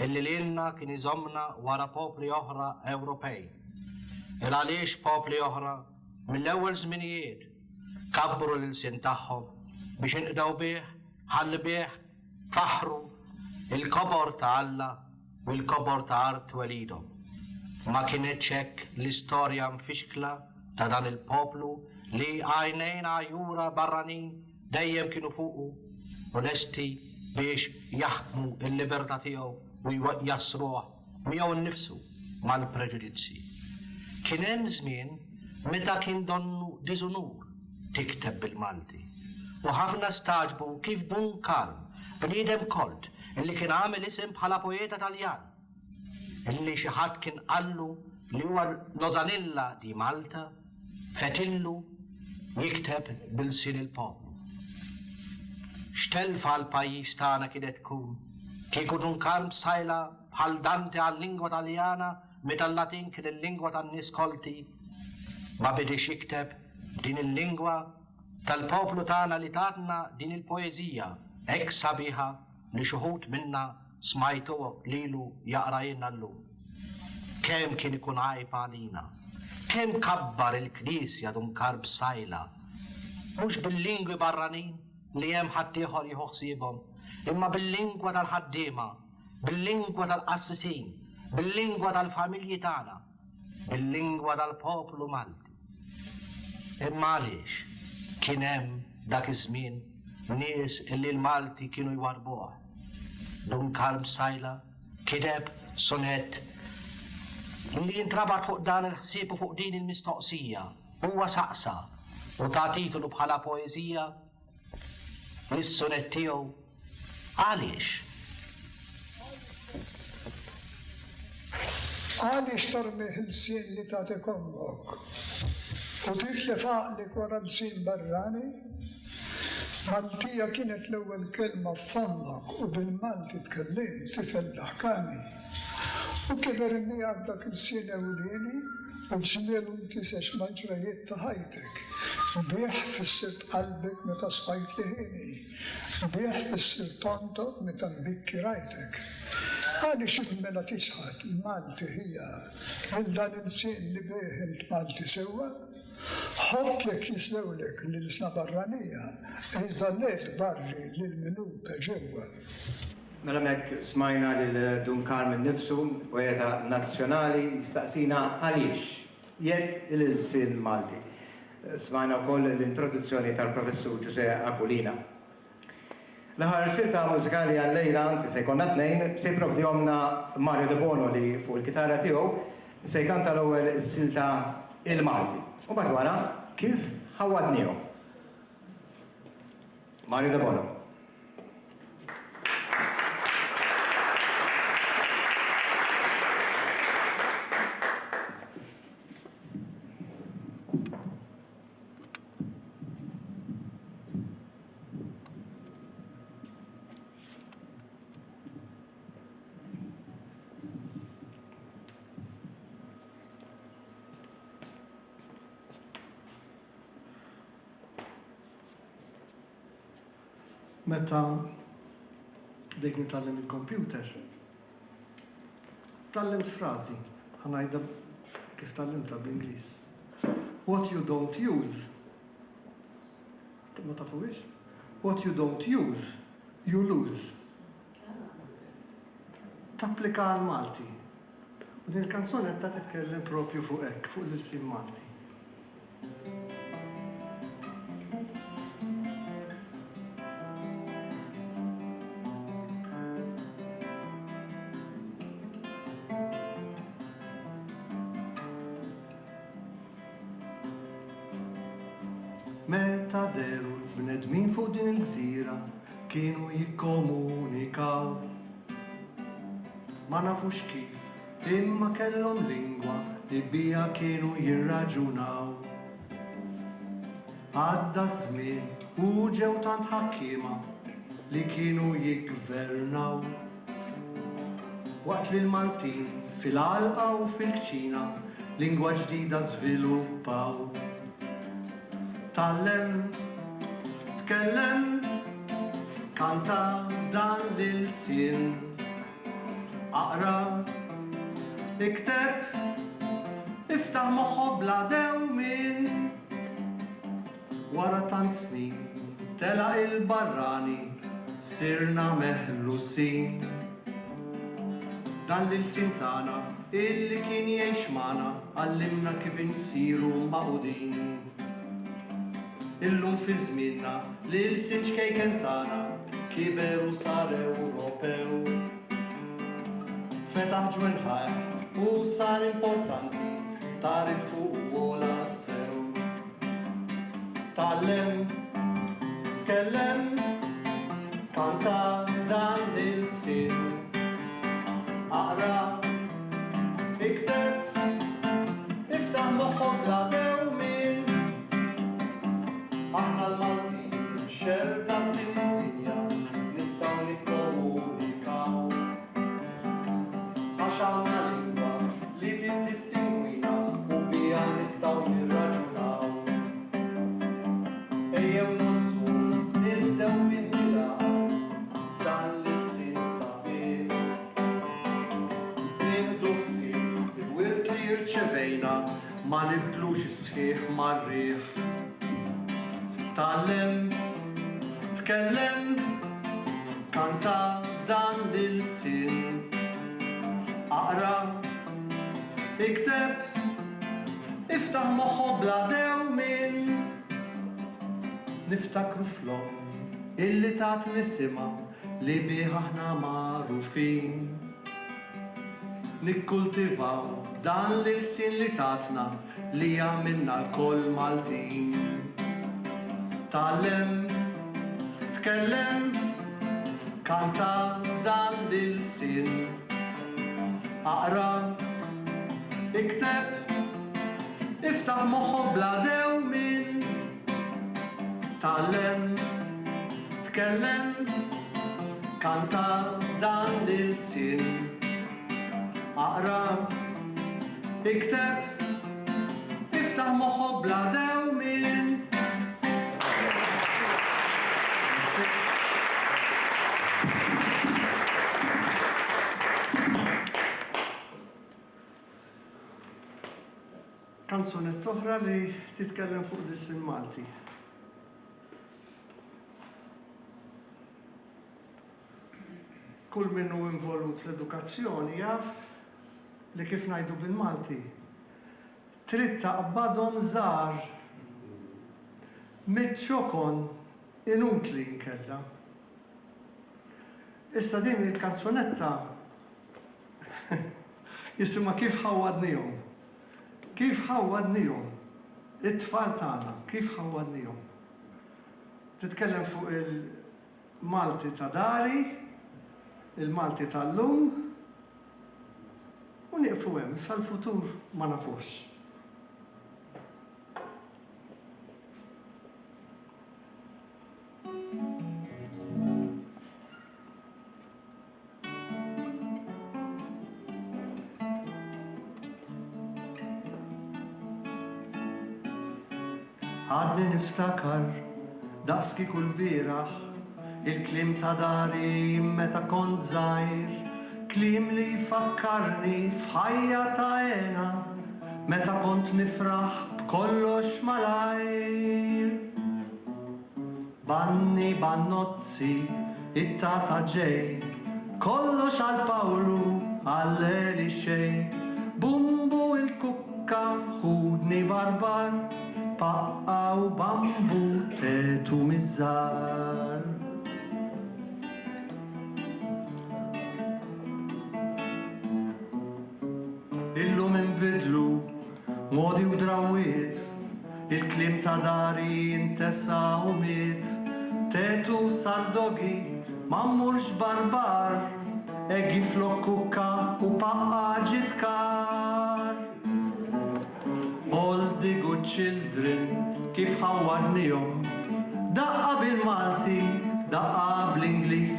illi lilna kien iżommna wara popli oħra Ewropej. Il-għaliex popli oħra mill-ewwel żminijiet kabbru lil-sin tagħhom biex inqdaw bih, ħalli bih faħru il-kobor ta' Alla u l-kobor ta' art welidhom. Ma kienetx hekk l-istorja mfixkla ta' dan il-poplu li għajnejn għajura barranin dejjem kienu fuqu onesti biex jaħdmu il-libertà tiegħu u jasruh miegħu nnifsu mal-preġudizzi. Kien hemm żmien meta kien donnu diżunur tikteb bil-Malti. U ħafna staġbu kif Dunkarm bniedem kolt illi kien għamel isem bħala poeta Taljan. Illi xi ħadd kien qallu li huwa Lozanilla di Malta fetillu jikteb bil-sin il-poplu. X'telfa l-pajjiż tagħna kienet tkun kieku Dunkarm sajla bħal Dante għal-lingwa Taljana meta l-Latin kien il-lingwa tan-nies kolti, ma bidix jikteb din il-lingwa tal-poplu tagħna li tatna din il-poeżija hekk sabiħa li xi wħud minna smajtu lilu jaqra jenna llum. Kemm kien ikun għajb għalina, kemm kabbar il-Knisja Dunkarm sajla, mhux bil-lingwi barranin li hemm ħadd ieħor jieħu ħsiebhom, imma bil-lingwa tal-ħaddiema, bil-lingwa tal-qassisin, bil-lingwa tal-familji tagħna, bil-lingwa tal-poplu Malti. Imma għaliex kien hemm dak iż-żmien nies illi l-Malti kienu jwarbuh. Dunkarm sajla kiteb sonett li jintrabat fuq dan il-ħsieb u fuq din il-mistoqsija. Huwa saqsa u ta' titolu bħala poeżija lis-sonett tiegħu għaliex. Għaliex tarmi il-sin li ta' tekombok u titlef għaqlik wara l-sin barrani? Maltija kienet l-ewwel kelma f'fommak u bil-Malti tkellim tifellaħ kani. U kiber miegħek dak il-sin ewlieni u ġmielu ntisex maġrajiet ta' ħajtek. Bieħ fissirt qalbek meta spajt liħini. Bieħ fissirt tontok meta mbikki rajtek. Għaliex id-mela tisħat Malti hija il dan il-sin li bieħ il-Malti sewwa Ħobb jekk jislewlek l-isna barranija, iżda l-lejl barri l-minuta ġewwa. Mela mek smajna lil Carmen nifsu, poeta nazzjonali, jistaqsina għaliex jed il-sin Malti. Smajna wkoll l-introduzzjoni tal-professur Ġuse Aquilina. L-ħar silta mużikali għal-lejla, anzi se jkollna tnejn, se jipprovdihomna Mario De Bono li fuq il-kitarra tiegħu se jkanta l-ewwel silta il-Malti. U bad wara kif ħawadnihom. Mario De Bono. Meta bdejt nitgħallem il-computer, tallimt frażi, ħanajda kif tallimta bl-Ingliż. What you don't use. Ma tafuwiex? What you don't use, you lose. Tapplika għal Malti. U din il-kanzone qed titkellem propju fuq hekk, fuq l-ilsien Malti. Meta deru l-bnedmin fuq din il-gżira kienu jikkomunikaw. Ma nafux kif, imma kellhom lingwa li bija kienu jirraġunaw. Għadda żmien u ġew tant ħakkiema li kienu jiggvernaw. Waqt li l-Maltin fil-għalqa u fil-kċina lingwa ġdida żviluppaw. Tallem, tkellem, kanta dan l-ilsien. Aqra, ikteb, iftaħ moħħo bla dewmien. Wara tant snin, tela il-barrani, sirna meħlusin. Dan l-ilsien tagħna illi kien jgħix magħna għallimna kif insiru maqudin. Illum fi żmienna li l-sin xkejken tagħna kiber u sar Ewropew. Fetaħ ġwen ħajħ u sar importanti tar il-fuq u ola sew. Tallem, tkellem, kanta dan l-sin. Aqra, ikteb, iftaħ moħħok bla dewmien. Aħna l-Maltin xerta f'din id-dinja nistgħu nikkomunikaw. Għax għandna lingwa li tiddistingwina u biha nistgħu nirraġunaw. Ejjew nossu nibdew bil-bilgħa dan l-ilsien sabiħ. Nieħdu ħsieb il-wirt li rċevejna ma nibdlux is-sħiħ mar-riħ. Tallem, tkellem, kanta dan l-ilsien. Aqra, ikteb, iftaħ moħħo bla dewmien. Niftakru flok illi tat nisima li bih aħna magħrufin. Nikkultivaw dan l-ilsien li tatna li għamilna l-koll Maltin. Tallem, tkellem, kanta dan l-ilsien. Aqra, ikteb, iftaħ moħħok bla dewmien. Tallem, tkellem, kanta dan l-ilsien. Aqra, ikteb, iftaħ moħħok bla dewmien. kanzunet oħra li titkellem fuq l-sin Malti. Kull minnu involut fl-edukazzjoni jaf li kif ngħidu bil-Malti. Trid taqbadhom żgħar mit-ċokon inutli nkella. Issa din il-kanzunetta jisimha Kif ħawwadnihom. Kif ħawwadnihom. It-tfal tagħna, kif ħawwadnihom. Titkellem fuq il-Malti ta' dari, il-Malti tal-lum, u nieqfu hemm, sal-futur ma nafux. Għadni niftakar daqski kull bieraħ il-klim ta' dari meta kont żgħir, klim li jfakkarni f'ħajja ta' għena meta kont nifraħ b'kollox malajr. Banni bannozzi it-tata ġej, kollox għal Pawlu għall-Eli xej, bumbu il-kukka ħudni barbar, paqqa u bambu tetu mizzar. Illum inbidlu modi u drawiet, il-klim ta' dari intesa u miet, tetu sardogi mammurx barbar, eggi flok kukka u paqqa ġitkar. All the good children kif ħawwadnihom, daqqa bil-Malti, daqqa bl-Inglis,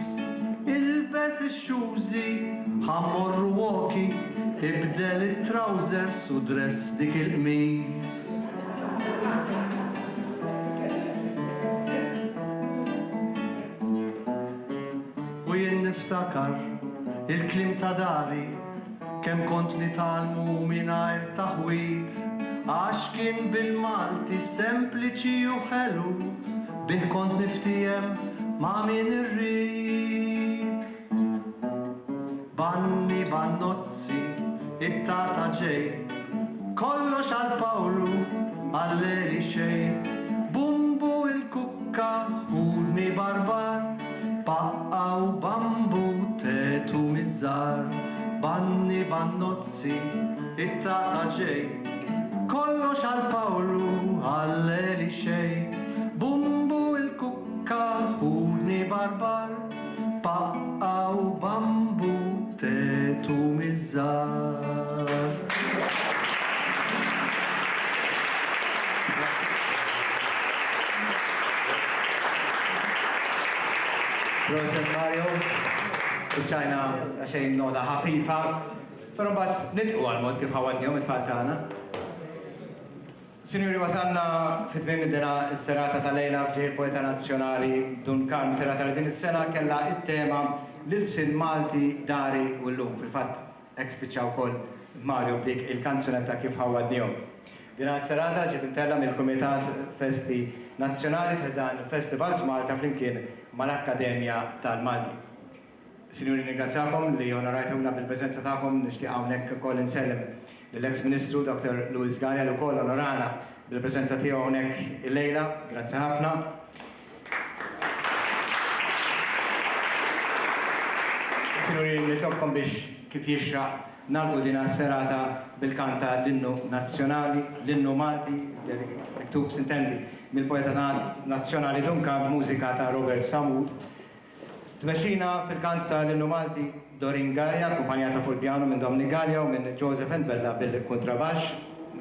ilbes ix-xużi, ħammorru woki, ibdel it-trousers u dress dik il-qmis. U jien niftakar il-klim ta' dari, kemm kont nitalmu mingħajr taħwit, għax kien bil-Malti sempliċi u ħelu, bih kont niftijem ma' min irrid. Banni bannozzi it-tata ġej, kollox għal Pawlu għall-Eli xej, bumbu il-kukka ħudni barbar, paqqa u bambu tetu mizzar. Banni bannozzi it-tata ġej, kollox għal Pawlu għall-Eli xej, bumbu il-kukka ħudni barbar, paqqa u bambu tetu mizzar. Proset Mario, spiċċajna għaxejn nota ħafifa, pero mbagħad nitqu għal-mod kif ħawadnihom it-tfal tagħna. Sinjuri, wasanna fit-tmiem id-dena s-serata tal-lejla fġej il-Poeta Nazzjonali Duncan. Serata li din is-sena kellha it-tema l-Sin Malti dari u llum. Fil-fatt hekk spiċċaw ukoll Mario b'dik il-kanzunetta kif ħawwadnihom. Din s-serata ġiet imtella mill-Kumitat Festi Nazzjonali f'dan Festivals Malta flimkien mal-Akkademja tal-Malti. Sinjuri, ningrazzjakom li onorajtuna bil-preżenza tagħkom, nixtieq hawnhekk ukoll insellem lill-ex-Ministru Dr. Luis Gallia li wkoll onorana bil-preżenza tiegħu hawnhekk illejla. Grazzi ħafna. Sinjuri, nitlobkom biex kif jixraq nagħlqu din is-serata bil-kanta l-innu nazzjonali, l-innu Malti, miktub sintendi mill-Poeta Nazzjonali Duncan b'mużika ta' Robert Samud. Tmexxina fil-kant tal-innu Malti Dorin Gallia, akkumpanjata fuq il-pjano minn Dominic Gallia u minn Joseph Entbella bil-kontrabax.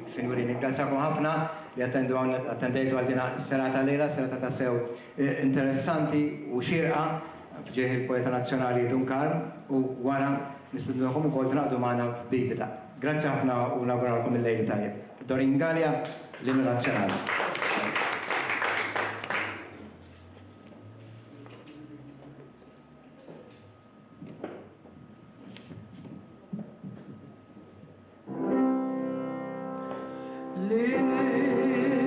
Sinjuri, ningrazzjakom ħafna li attendejtu għal dina s-serata lejla, serata ta' sew interessanti u xirqa fġieħ il-Poeta Nazzjonali Duncan u wara nistudnukom ukoll tnaqdu magħna f'bibita. Grazzi ħafna u nawguralkom il-lejli tajjeb. Dorin Gallia, l-innu nazzjonali. li